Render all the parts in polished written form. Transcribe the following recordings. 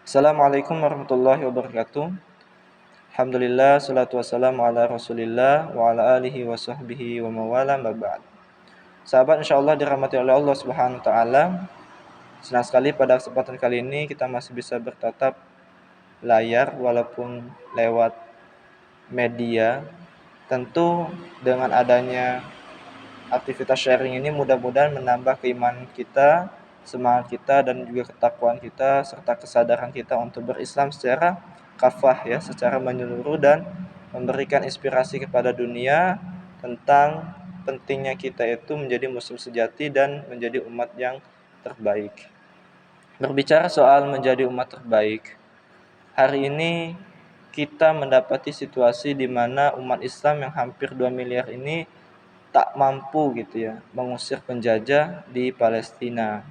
Assalamualaikum warahmatullahi wabarakatuh. Alhamdulillah, salatu wassalamu ala rasulillah wa ala alihi wa sahbihi wa mawala ba'd. Sahabat, insyaallah dirahmati oleh Allah subhanahu wa ta'ala. Senang sekali pada kesempatan kali ini kita masih bisa bertatap layar walaupun lewat media. Tentu dengan adanya aktivitas sharing ini mudah-mudahan menambah keimanan kita, semangat kita, dan juga ketakwaan kita serta kesadaran kita untuk berislam secara kafah, ya, secara menyeluruh, dan memberikan inspirasi kepada dunia tentang pentingnya kita itu menjadi muslim sejati dan menjadi umat yang terbaik. Berbicara soal menjadi umat terbaik, hari ini kita mendapati situasi di mana umat Islam yang hampir 2 miliar ini tak mampu gitu ya mengusir penjajah di Palestina.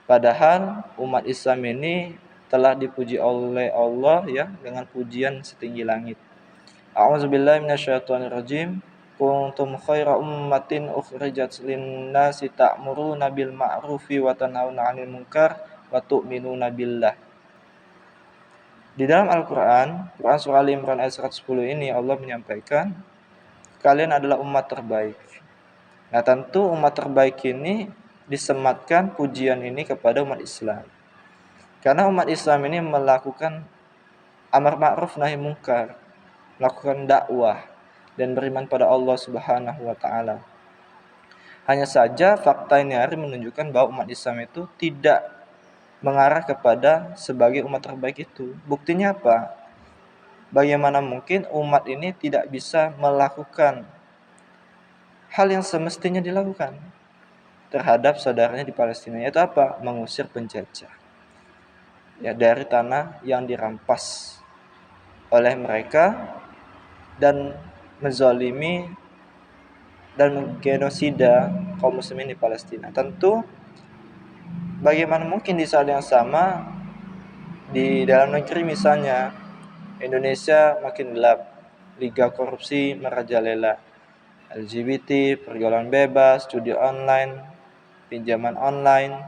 Padahal umat Islam ini telah dipuji oleh Allah ya dengan pujian setinggi langit. A'udzubillahi minasyaitonirrajim. Kuntum khaira ummatin ukhrijat lin-nasi ta'muruna bil ma'rufi wa tanhauna 'anil munkar wa tu'minuna billah. Di dalam Al-Qur'an, Quran surah Ali Imran ayat 110 ini Allah menyampaikan, kalian adalah umat terbaik. Nah, tentu umat terbaik ini disematkan pujian ini kepada umat Islam. Karena umat Islam ini melakukan amar ma'ruf nahi munkar, melakukan dakwah dan beriman pada Allah Subhanahu wa taala. Hanya saja fakta ini hari menunjukkan bahwa umat Islam itu tidak mengarah kepada sebagai umat terbaik itu. Buktinya apa? Bagaimana mungkin umat ini tidak bisa melakukan hal yang semestinya dilakukan terhadap saudaranya di Palestina, yaitu apa? Mengusir penjajah ya dari tanah yang dirampas oleh mereka dan menzalimi dan menggenosida kaum muslimin di Palestina. Tentu bagaimana mungkin di saat yang sama di dalam negeri misalnya Indonesia makin gelap, liga korupsi merajalela, LGBT, pergaulan bebas, judi online, pinjaman online,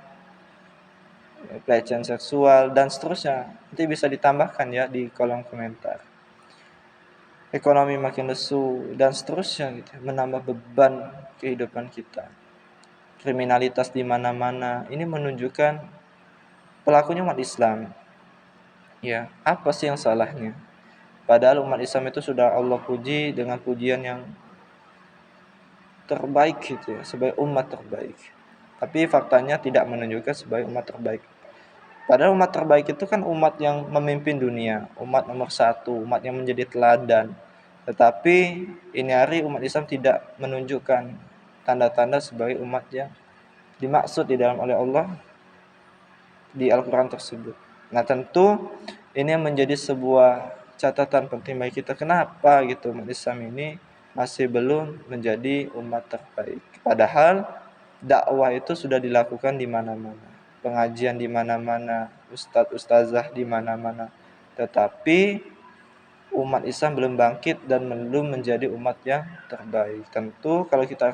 pelecehan seksual, dan seterusnya. Nanti bisa ditambahkan ya di kolom komentar. Ekonomi makin lesu dan seterusnya gitu, menambah beban kehidupan kita. Kriminalitas di mana-mana. Ini menunjukkan pelakunya umat Islam. Ya, apa sih yang salahnya? Padahal umat Islam itu sudah Allah puji dengan pujian yang terbaik gitu ya, sebagai umat terbaik. Tapi faktanya tidak menunjukkan sebagai umat terbaik. Padahal umat terbaik itu kan umat yang memimpin dunia, umat nomor satu, umat yang menjadi teladan. Tetapi ini hari umat Islam tidak menunjukkan tanda-tanda sebagai umat yang dimaksud di dalam oleh Allah di Al-Quran tersebut. Nah, tentu ini menjadi sebuah catatan penting bagi kita. Kenapa gitu umat Islam ini masih belum menjadi umat terbaik? Padahal dakwah itu sudah dilakukan di mana-mana, pengajian di mana-mana, ustadz ustazah di mana-mana, tetapi umat Islam belum bangkit dan belum menjadi umat yang terbaik. Tentu kalau kita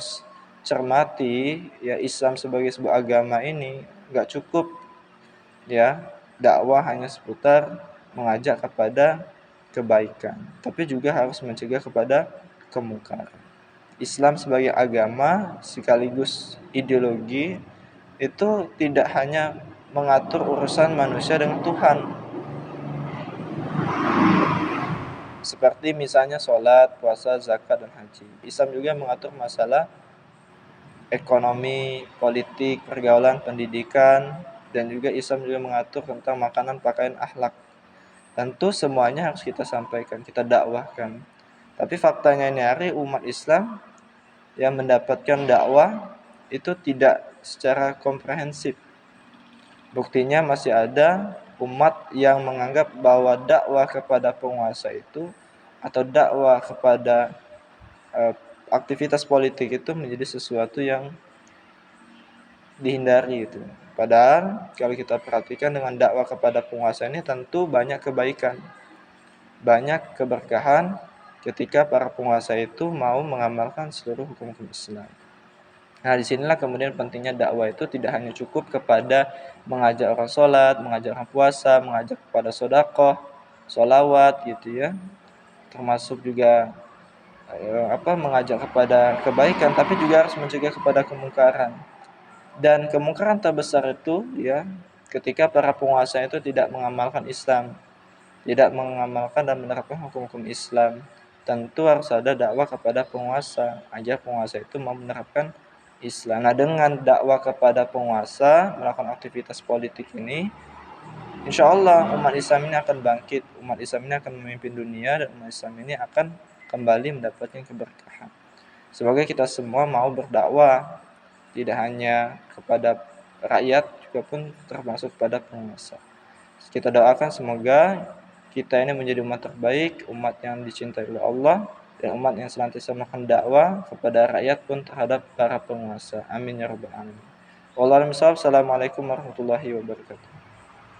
cermati ya, Islam sebagai sebuah agama ini nggak cukup ya dakwah hanya seputar mengajak kepada kebaikan, tapi juga harus mencegah kepada kemungkaran. Islam sebagai agama sekaligus ideologi itu tidak hanya mengatur urusan manusia dengan Tuhan, seperti misalnya sholat, puasa, zakat, dan haji. Islam juga mengatur masalah ekonomi, politik, pergaulan, pendidikan, dan juga Islam juga mengatur tentang makanan, pakaian, akhlak. Tentu semuanya harus kita sampaikan, kita dakwahkan. Tapi faktanya ini hari umat Islam yang mendapatkan dakwah itu tidak secara komprehensif. Buktinya masih ada umat yang menganggap bahwa dakwah kepada penguasa itu atau dakwah kepada aktivitas politik itu menjadi sesuatu yang dihindari itu. Padahal kalau kita perhatikan dengan dakwah kepada penguasa ini tentu banyak kebaikan, banyak keberkahan ketika para penguasa itu mau mengamalkan seluruh hukum-hukum Islam. Nah, disinilah kemudian pentingnya dakwah itu tidak hanya cukup kepada mengajak orang sholat, mengajak orang puasa, mengajak kepada sedekah, sholawat gitu ya, termasuk juga mengajak kepada kebaikan, tapi juga harus mencegah kepada kemungkaran. Dan kemungkaran terbesar itu ya ketika para penguasa itu tidak mengamalkan Islam, tidak mengamalkan dan menerapkan hukum-hukum Islam. Tentu harus ada dakwah kepada penguasa agar penguasa itu mau menerapkan Islam. Nah, dengan dakwah kepada penguasa melakukan aktivitas politik ini, insya Allah umat Islam ini akan bangkit, umat Islam ini akan memimpin dunia, dan umat Islam ini akan kembali mendapatkan keberkahan. Semoga kita semua mau berdakwah tidak hanya kepada rakyat, juga pun termasuk pada penguasa. Kita doakan semoga kita ini menjadi umat terbaik, umat yang dicintai oleh Allah, dan umat yang senantiasa melakukan dakwah kepada rakyat pun terhadap para penguasa. Amin ya rabbal alamin. Wassalamualaikum warahmatullahi wabarakatuh.